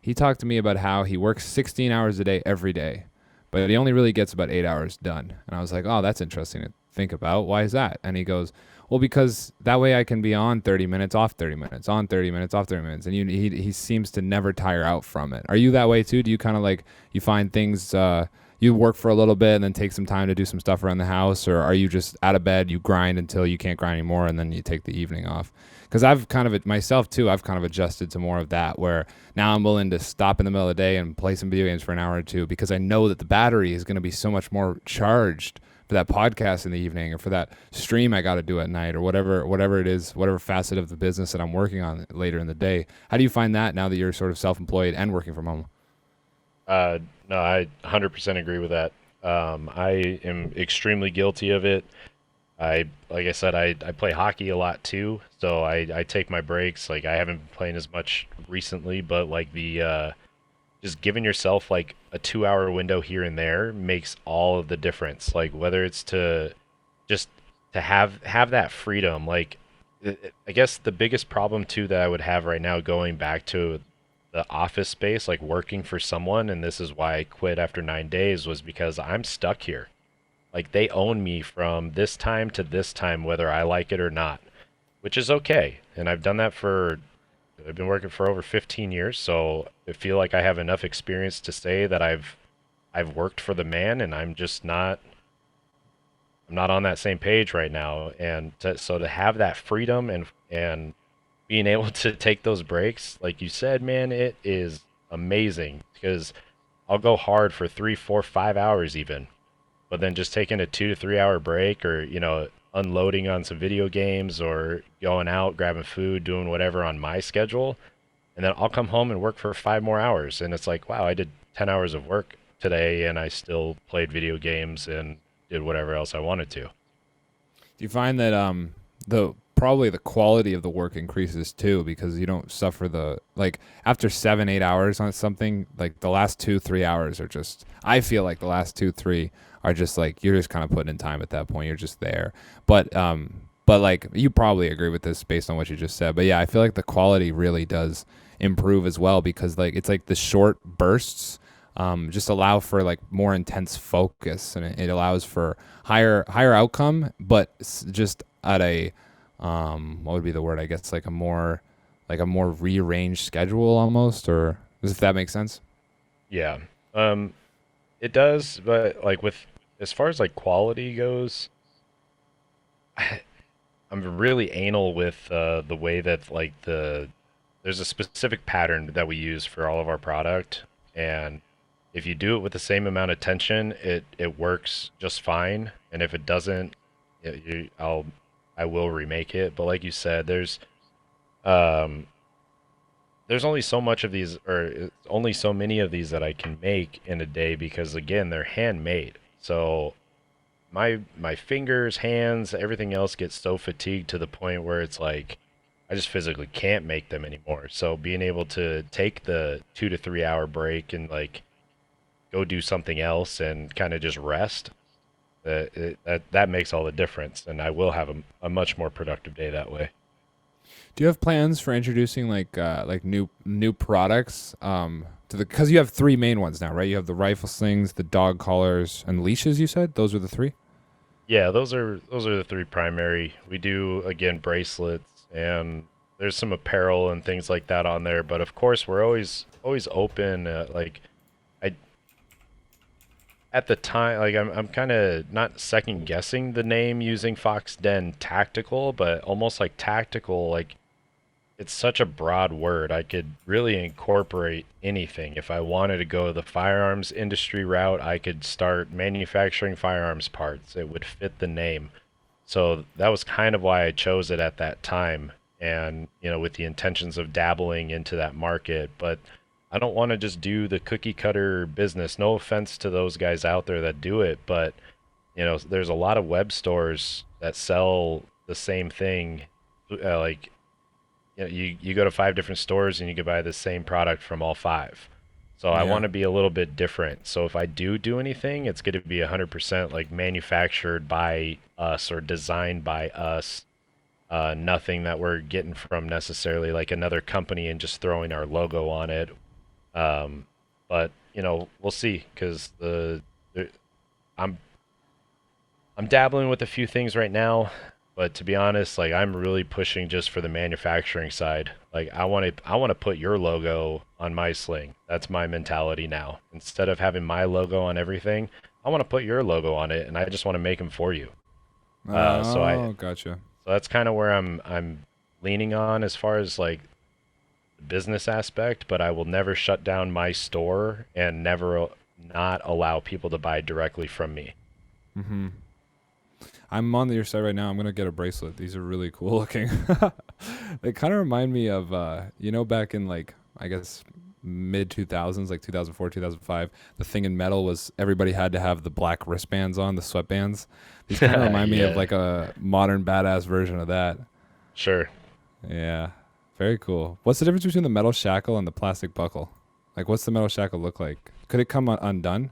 he talked to me about how he works 16 hours a day every day, but he only really gets about 8 hours done. And I was like, oh, that's interesting to think about. Why is that? And he goes, well, because that way I can be on 30 minutes, off 30 minutes, on 30 minutes, off 30 minutes. And he seems to never tire out from it. Are you that way too? Do you kind of like, you find things, you work for a little bit and then take some time to do some stuff around the house? Or are you just out of bed, you grind until you can't grind anymore, and then you take the evening off? Because I've kind of, myself too, I've kind of adjusted to more of that, where now I'm willing to stop in the middle of the day and play some video games for an hour or two, because I know that the battery is going to be so much more charged for that podcast in the evening, or for that stream I got to do at night, or whatever it is, whatever facet of the business that I'm working on later in the day. How do you find that now that you're sort of self-employed and working from home? No, I 100% agree with that. I am extremely guilty of it. Like I said, I play hockey a lot too, so I take my breaks. Like I haven't been playing as much recently, but like the just giving yourself like a 2 hour window here and there makes all of the difference. Like whether it's to just to have that freedom. Like I guess the biggest problem too that I would have right now going back to the office space, like working for someone, and this is why I quit after 9 days, was because I'm stuck here. Like they own me from this time to this time, whether I like it or not, which is okay. And I've been working for over 15 years, so I feel like I have enough experience to say that I've worked for the man, and I'm not on that same page right now. And so to have that freedom and being able to take those breaks, like you said, man, it is amazing because I'll go hard for 3, 4, 5 hours even, but then just taking a 2 to 3 hour break, or unloading on some video games, or going out grabbing food, doing whatever on my schedule, and then I'll come home and work for 5 more hours, and it's like, wow, I did 10 hours of work today and I still played video games and did whatever else I wanted to. Do you find that probably the quality of the work increases too, because you don't suffer like after 7-8 hours on something, like the last 2-3 hours are just, I feel like the last 2-3 are just like, you're just kind of putting in time at that point. You're just there. But like you probably agree with this based on what you just said. But yeah, I feel like the quality really does improve as well, because like it's like the short bursts just allow for like more intense focus, and it allows for higher outcome, but just at a what would be the word? I guess like a more rearranged schedule almost, or if that makes sense. Yeah. It does, but like with as far as like quality goes, I'm really anal with the way that like there's a specific pattern that we use for all of our product, and if you do it with the same amount of tension, it works just fine. And if it doesn't, I will remake it. But like you said, um there's only so much of these, or only so many of these that I can make in a day, because again, they're handmade. So my fingers, hands, everything else gets so fatigued to the point where it's like I just physically can't make them anymore. So being able to take the 2 to 3 hour break and like go do something else and kind of just rest, that makes all the difference, and I will have a much more productive day that way. Do you have plans for introducing like new products to the, because you have three main ones now, right? You have the rifle slings, the dog collars, and leashes, you said? Those are the three? Yeah, those are the three primary. We do again bracelets, and there's some apparel and things like that on there, but of course we're always open. Like I at the time, like I'm kind of not second guessing the name using Fox Den Tactical, but almost like tactical, like it's such a broad word. I could really incorporate anything. If I wanted to go the firearms industry route, I could start manufacturing firearms parts. It would fit the name. So that was kind of why I chose it at that time, and with the intentions of dabbling into that market. But I don't want to just do the cookie cutter business. No offense to those guys out there that do it, but there's a lot of web stores that sell the same thing. Like you go to 5 different stores and you can buy the same product from all five. So I want to be a little bit different. So if I do anything, it's going to be 100% like manufactured by us or designed by us. Nothing that we're getting from necessarily like another company and just throwing our logo on it. But we'll see, because I'm I'm dabbling with a few things right now, but to be honest, like I'm really pushing just for the manufacturing side. Like I want to put your logo on my sling. That's my mentality now. Instead of having my logo on everything, I want to put your logo on it, and I just want to make them for you. Gotcha. So that's kind of where I'm leaning on as far as like the business aspect, but I will never shut down my store and never not allow people to buy directly from me. Mm-hmm. I'm on your side right now. I'm gonna get a bracelet. These are really cool looking. They kind of remind me of back in like I guess mid 2000s, like 2004, 2005. The thing in metal was everybody had to have the black wristbands on, the sweatbands. These kind of remind me of like a modern badass version of that. Sure. Yeah, very cool. What's the difference between the metal shackle and the plastic buckle? Like, what's the metal shackle look like? Could it come undone?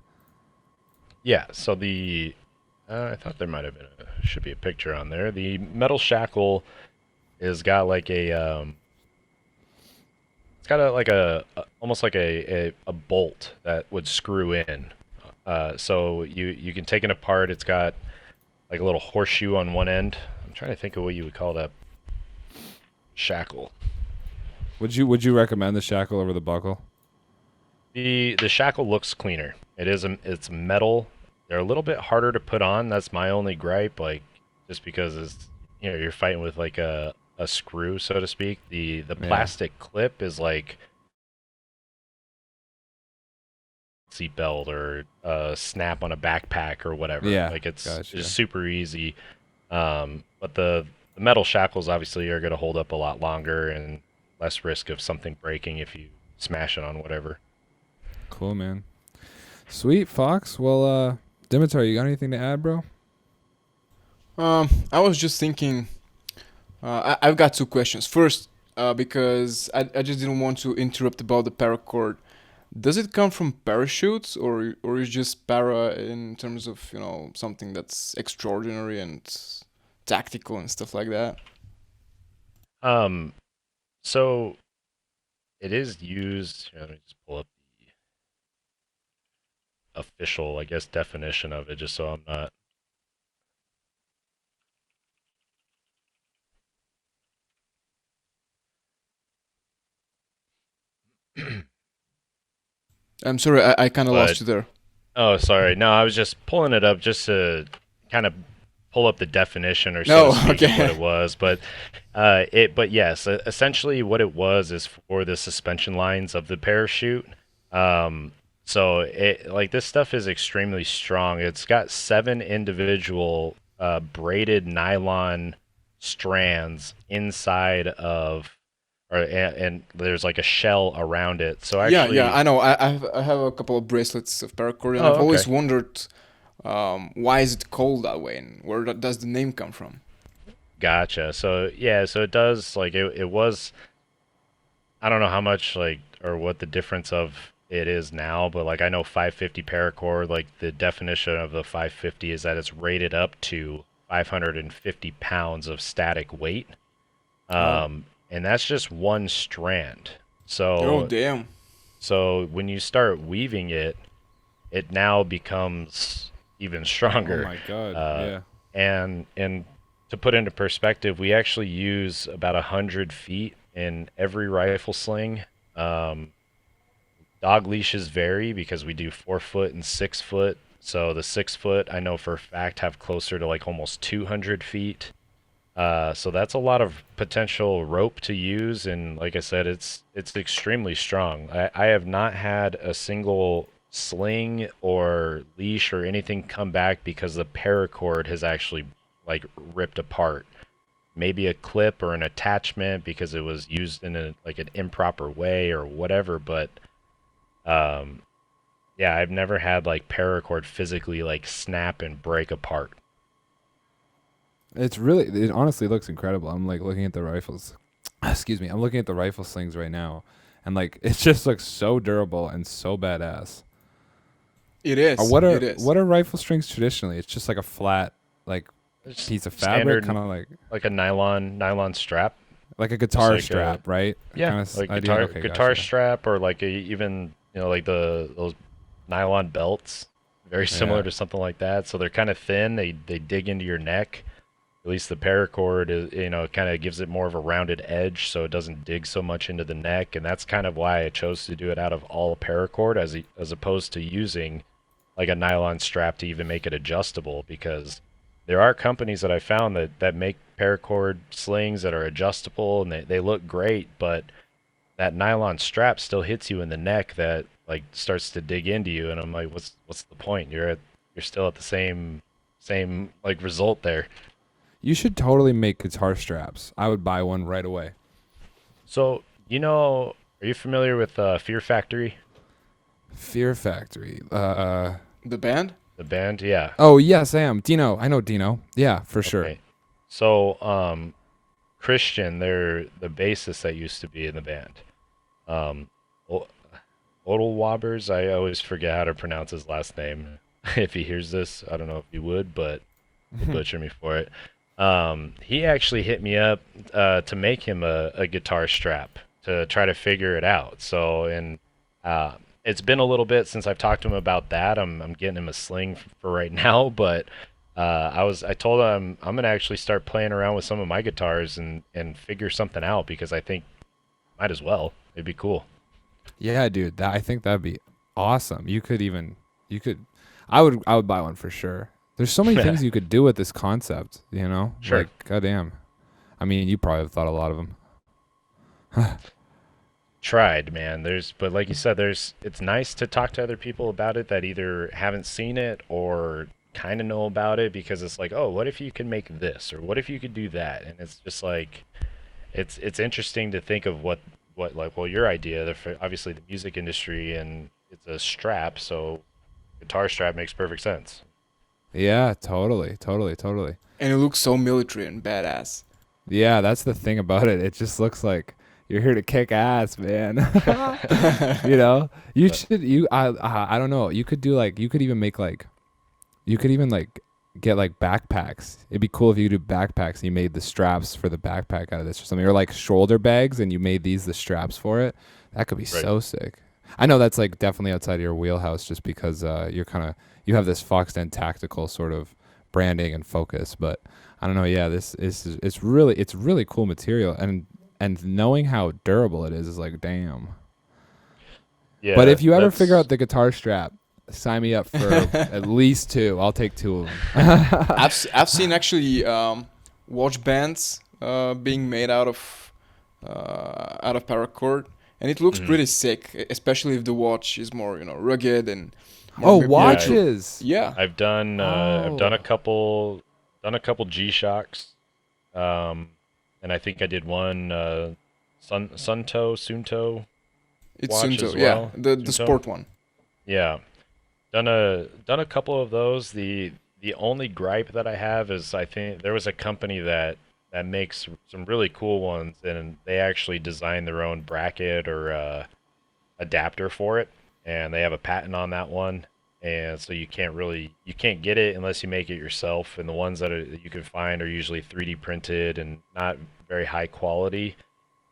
Yeah. So I thought there might have been should be a picture on there. The metal shackle is got like it's got almost like a bolt that would screw in. So you can take it apart. It's got like a little horseshoe on one end. I'm trying to think of what you would call that shackle. Would you recommend the shackle over the buckle? The shackle looks cleaner. It's metal. They're a little bit harder to put on. That's my only gripe. Like just because you're fighting with like a screw, so to speak. The plastic clip is like seatbelt or a snap on a backpack or whatever. Yeah, Like it's gotcha. just super easy. But the metal shackles obviously are going to hold up a lot longer and less risk of something breaking if you smash it on whatever. Cool, man. Sweet, Fox. Well, Dimitar, you got anything to add, bro? I was just thinking. I've got two questions. First, because I just didn't want to interrupt about the paracord. Does it come from parachutes, or is just para in terms of something that's extraordinary and tactical and stuff like that? Um, so it is used. Here, let me just pull up the official, I guess, definition of it, just so I'm not. I'm sorry, I kind of But lost you there. oh, sorry. No, I was just pulling it up just to kind of pull up the definition or so No, to speak of what okay. it was. But yes, essentially what it was is for the suspension lines of the parachute. So it like this stuff is extremely strong. It's got 7 individual braided nylon strands inside of, and there's like a shell around it. So Yeah, actually, I know. I have a couple of bracelets of paracord, and oh, I've always okay. wondered why is it called that way, and where does the name come from? Gotcha. So yeah, so it does like it was. I don't know how much like or what the difference of it is now, but like I know 550 paracord, like the definition of the 550 is that it's rated up to 550 pounds of static weight. Oh, And that's just one strand. oh, So damn. so when you start weaving it, it now becomes even Oh stronger. my God. Uh, Yeah. and to put into perspective, we actually use about 100 feet in every rifle sling. Um, Dog leashes vary because we do 4 foot and 6 foot. So the 6 foot, I know for a fact, have closer to like almost 200 feet. So that's a lot of potential rope to use, and like I said, it's extremely strong. I have not had a single sling or leash or anything come back because the paracord has actually like ripped apart. Maybe a clip or an attachment because it was used in a like an improper way or whatever, but um, yeah, I've never had like paracord physically like snap and break apart. It honestly looks incredible. I'm like looking at the rifles. Excuse me. I'm looking at the rifle slings right now, and like it just looks so durable and so badass. It is. What are It is. what are rifle strings traditionally? It's just like a flat like It's piece of fabric, standard kind of like a nylon strap. like a Just guitar like a strap, right? yeah, Kind of like idea. Okay, guitar gotcha. strap or like even like those nylon belts, very similar Yeah. to something like that. So they're kind of thin. They dig into your neck. At least the paracord is kind of gives it more of a rounded edge, so it doesn't dig so much into the neck. And that's kind of why I chose to do it out of all paracord as opposed to using like a nylon strap to even make it adjustable, because there are companies that I found that make paracord slings that are adjustable and they look great, but that nylon strap still hits you in the neck that like starts to dig into you, and I'm like, what's the point? You're still at the same like result there. You should totally make guitar straps. I would buy one right away. So, are you familiar with Fear Factory, Fear Factory. The band? the band? Yeah. Oh yes, I am. Dino. I know Dino. Yeah, for sure. Okay. So, Christian, they're the bassist that used to be in the band. Um, well, Odelwabers. I always forget how to pronounce his last name. If he hears this, I don't know if he would, but he'll butcher me for it. He actually hit me up to make him a guitar strap to try to figure it out. So, and it's been a little bit since I've talked to him about that. I'm getting him a sling for right now, but I told him I'm gonna actually start playing around with some of my guitars and figure something out because I think might as well. It'd be cool. Yeah, dude. I think that'd be awesome. You could. I would buy one for sure. There's so many things you could do with this concept. You know, Sure. like goddamn. I mean, you probably have thought a lot of them. Tried, man. But like you said, it's nice to talk to other people about it that either haven't seen it or kind of know about it because it's like, oh, what if you could make this or what if you could do that? And it's just like, it's interesting to think of what like, well, your idea, obviously the music industry and it's a strap, so guitar strap makes perfect sense. Yeah, totally, totally, totally. And it looks so military and badass. Yeah, that's the thing about it. It just looks like you're here to kick ass, man. You know, you should. I don't know. You could do like. You could even make like. You could even like get like backpacks. It'd be cool if you do backpacks and you made the straps for the backpack out of this or something, or like shoulder bags and you made these the straps for it. That could be so sick. I know that's like definitely outside of your wheelhouse, just because you have this Fox Den tactical sort of branding and focus, but I don't know. Yeah, this is it's really cool material, and knowing how durable it is like damn. Yeah. But if you ever figure out the guitar strap, sign me up for at least two. I'll take two of them. I've seen actually watch bands being made out of paracord, and it looks pretty sick, especially if the watch is more rugged and more watches. Yeah. I've done a couple G-Shocks, and I think I did one Sunto It's watch Sunto, as yeah, well. the Sunto? sport one. Yeah, done a couple of those. The only gripe that I have is I think there was a company that makes some really cool ones, and they actually design their own bracket or adapter for it, and they have a patent on that one. And so you can't get it unless you make it yourself. And the ones that you can find are usually 3D printed and not very high quality.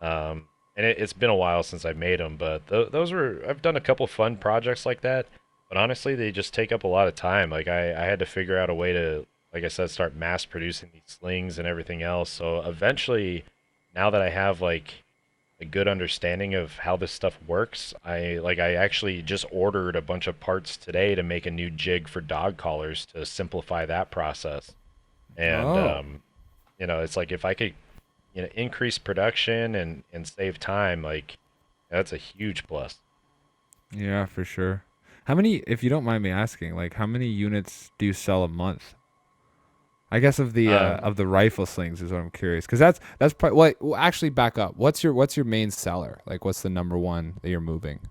And it's been a while since I made them, but I've done a couple fun projects like that. But honestly, they just take up a lot of time. Like I had to figure out a way to, like I said, start mass producing these slings and everything else. So eventually, now that I have like a good understanding of how this stuff works, I actually just ordered a bunch of parts today to make a new jig for dog collars to simplify that process. And it's like if I could increase production and save time, like that's a huge plus. Yeah, for sure. How many, if you don't mind me asking, like how many units do you sell a month? I guess of the rifle slings is what I'm curious, because that's probably well, actually back up. What's your main seller? Like what's the number one that you're moving?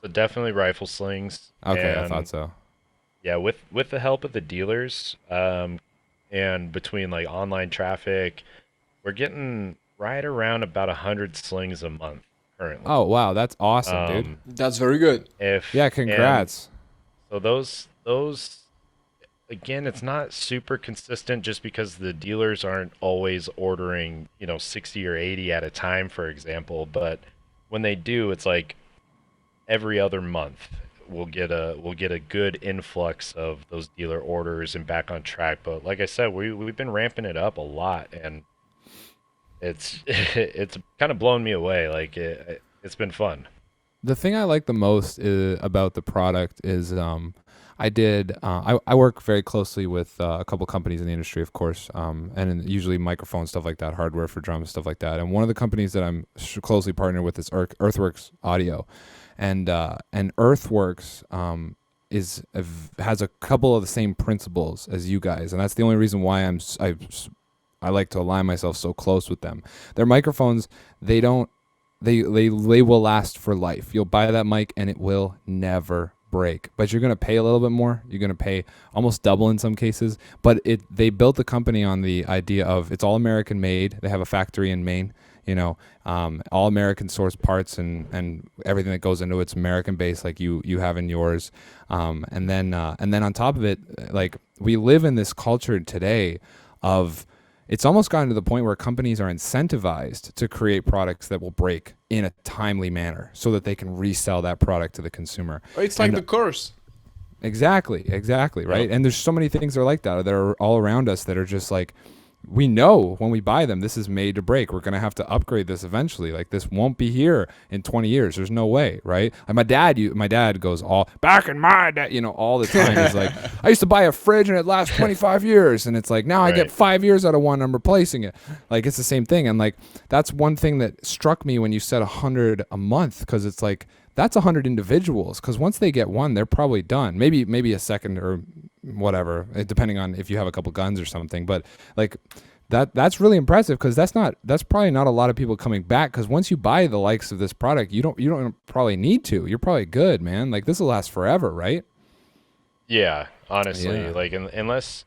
So definitely rifle slings. Okay, I thought so. Yeah, with the help of the dealers, and between like online traffic, we're getting right around about 100 slings a month currently. Oh wow, that's awesome, dude. That's very good. Congrats. So those again, it's not super consistent just because the dealers aren't always ordering 60 or 80 at a time, for example. But when they do, it's like every other month we'll get a good influx of those dealer orders and back on track. But like I said, we've been ramping it up a lot, and it's kind of blown me away. Like it's been fun. The thing I like the most about the product is I work very closely with a couple companies in the industry, of course, and usually microphones, stuff like that, hardware for drums, stuff like that. And one of the companies that I'm closely partnered with is Earthworks Audio, and Earthworks has a couple of the same principles as you guys, and that's the only reason why I like to align myself so close with them. Their microphones, they will last for life. You'll buy that mic and it will never break, but you're going to pay a little bit more. You're going to pay almost double in some cases. But they built the company on the idea of it's all American made. They have a factory in Maine, all American source parts and everything that goes into it's American based, like you have in yours. And then on top of it, like we live in this culture today of, it's almost gotten to the point where companies are incentivized to create products that will break in a timely manner so that they can resell that product to the consumer. It's like the curse. Exactly, right? And there's so many things that are like that are all around us that are just like, we know when we buy them, this is made to break. We're going to have to upgrade this eventually. Like this won't be here in 20 years. There's no way, right? And my dad goes all back in my day, all the time. He's like, I used to buy a fridge and it lasts 25 years. And it's like, now I get 5 years out of one. I'm replacing it. Like it's the same thing. And like, that's one thing that struck me when you said 100 a month. Cause it's like, that's 100 individuals. Cause once they get one, they're probably done. Maybe a second or whatever, depending on if you have a couple guns or something. But like that's really impressive because that's probably not a lot of people coming back, because once you buy the likes of this product, you don't probably need to. You're probably good, man. Like this will last forever, right? Yeah, honestly, like unless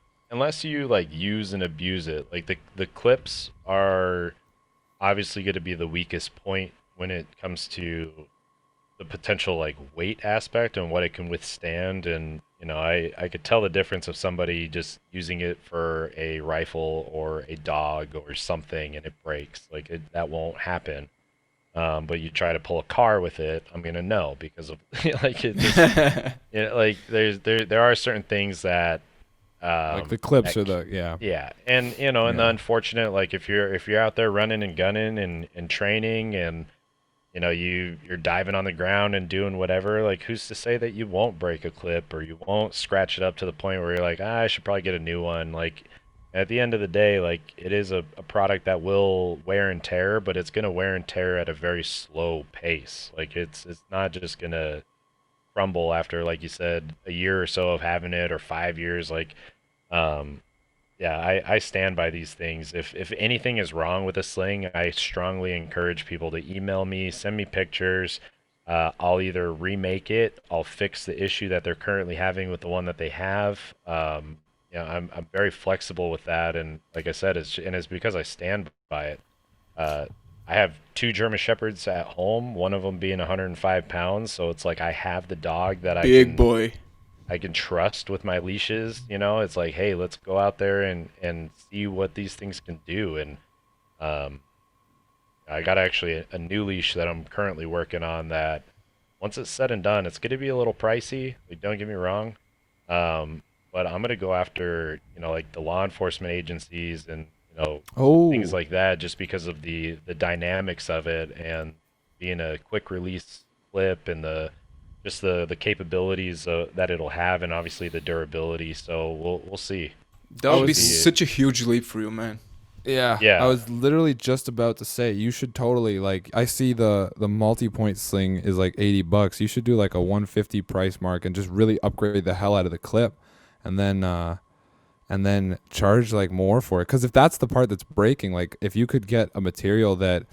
you like use and abuse it, like the clips are obviously going to be the weakest point when it comes to the potential like weight aspect and what it can withstand. And I could tell the difference of somebody just using it for a rifle or a dog or something and it breaks. Like that won't happen. But you try to pull a car with it, I'm gonna know because of like it just, like there are certain things that like the clips that, or yeah, and and the unfortunate, like if you're out there running and gunning and training and you're diving on the ground and doing whatever, like who's to say that you won't break a clip or you won't scratch it up to the point where you're like, I should probably get a new one. Like at the end of the day, like it is a product that will wear and tear, but it's gonna wear and tear at a very slow pace. Like it's not just gonna crumble after, like you said, a year or so of having it or 5 years. Like yeah, I stand by these things. If anything is wrong with a sling, I strongly encourage people to email me, send me pictures. I'll either remake it, I'll fix the issue that they're currently having with the one that they have. I'm very flexible with that, and like I said, it's because I stand by it. I have two German Shepherds at home, one of them being 105 pounds, so it's like I have the dog that Big boy. I can trust with my leashes. It's like, hey, let's go out there and see what these things can do. And I got actually a new leash that I'm currently working on that once it's said and done, it's going to be a little pricey. Like, don't get me wrong. But I'm going to go after, like the law enforcement agencies and, things like that, just because of the dynamics of it and being a quick release clip and the capabilities that it'll have, and obviously the durability. So we'll see. That would be such a huge leap for you, man. Yeah. I was literally just about to say you should totally, like, I see the multi-point sling is like $80. You should do like a 150 price mark and just really upgrade the hell out of the clip, and then charge like more for it. Because if that's the part that's breaking, like if you could get a material that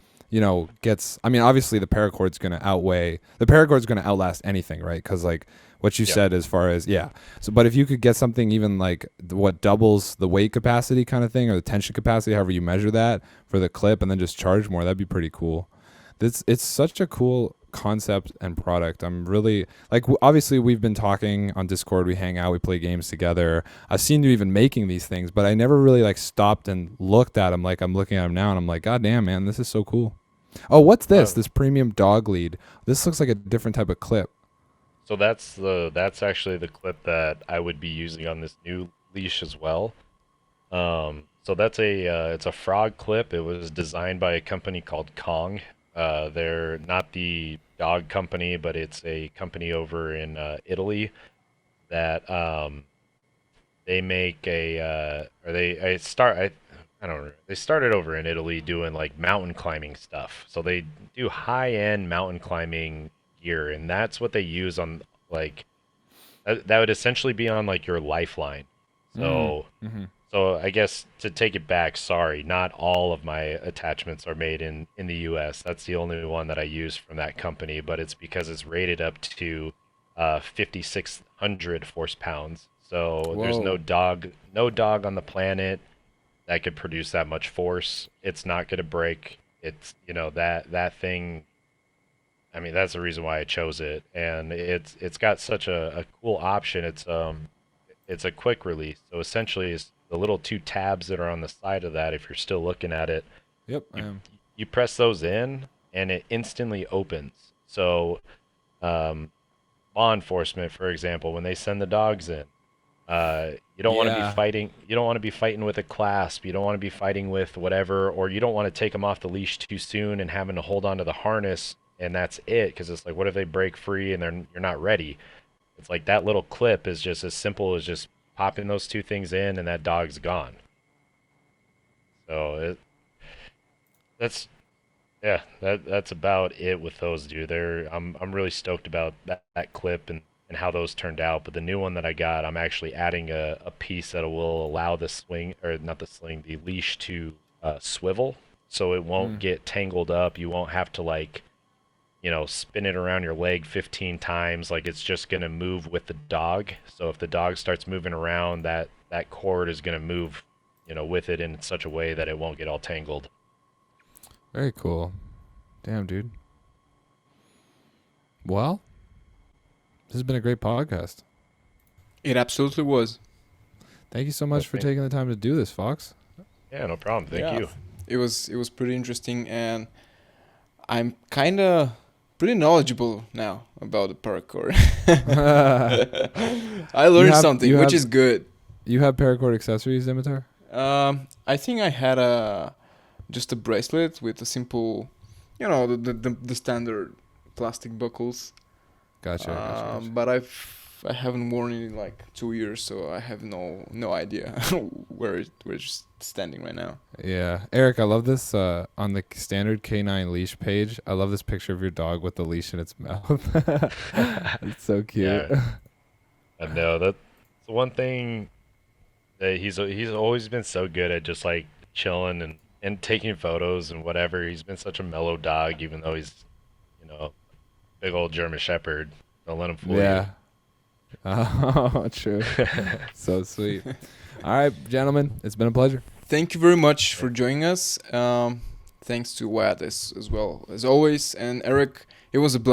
gets, I mean, obviously the Paracord's going to outlast anything, right? Because like what you said as far as, so, but if you could get something even like what doubles the weight capacity kind of thing, or the tension capacity, however you measure that for the clip, and then just charge more, that'd be pretty cool. It's such a cool concept and product. I'm really like, obviously we've been talking on Discord, we hang out, we play games together. I've seen you even making these things, but I never really like stopped and looked at them. Like I'm looking at them now and I'm like, God damn, man, this is so cool. Oh, what's this? This premium dog lead. This looks like a different type of clip. So that's actually the clip that I would be using on this new leash as well. So that's it's a frog clip. It was designed by a company called Kong. They're not the dog company, but it's a company over in Italy that they make I don't know. They started over in Italy doing like mountain climbing stuff. So they do high-end mountain climbing gear, and that's what they use on like that would essentially be on like your lifeline. So so I guess to take it back, sorry, not all of my attachments are made in the US. That's the only one that I use from that company, but it's because it's rated up to 5,600 force pounds. So there's Whoa. no dog on the planet that could produce that much force. It's not going to break. It's, that thing. I mean, that's the reason why I chose it, and it's got such a cool option. It's a quick release. So essentially, it's the little two tabs that are on the side of that. If you're still looking at it, Yep, I you am. you press those in, and it instantly opens. So, um, law enforcement, for example, when they send the dogs in, you don't want to be Yeah. fighting. You don't want to be fighting with a clasp. You don't want to be fighting with whatever, or you don't want to take them off the leash too soon and having to hold on to the harness, and that's it. Because it's like, what if they break free and you're not ready? It's like that little clip is just as simple as just popping those two things in, and that dog's gone. So that's that's about it with those, dude. I'm really stoked about that clip and how those turned out. But the new one that I got, I'm actually adding a piece that will allow the swing, or not the sling, the leash to swivel, so it won't Mm. get tangled up. You won't have to like, spin it around your leg 15 times. Like it's just gonna move with the dog. So if the dog starts moving around, that cord is gonna move, with it in such a way that it won't get all tangled. Very cool. Damn, dude. Well, this has been a great podcast. It absolutely was. Thank you so much for Thank- taking the time to do this, Fox. Yeah, no problem. Thank Yeah. you. It was pretty interesting, and I'm kind of pretty knowledgeable now about the paracord. I learned something, you which have- is good. You have Paracord Accessories, Dimitar? I think I had just a bracelet with a simple, the standard plastic buckles. Gotcha. But I haven't worn it in like 2 years, so I have no idea where it's standing right now. Yeah. Eric, I love this on the standard K9 leash page. I love this picture of your dog with the leash in its mouth. It's so cute. Yeah. I know that's the one thing that he's always been so good at, just like chilling and taking photos and whatever. He's been such a mellow dog, even though he's, big old German Shepherd. Don't let him fool Yeah. Oh, true. So sweet. All right, gentlemen, it's been a pleasure. Thank you very much for joining us. Thanks to Wyatt as well as always, and Eric. It was a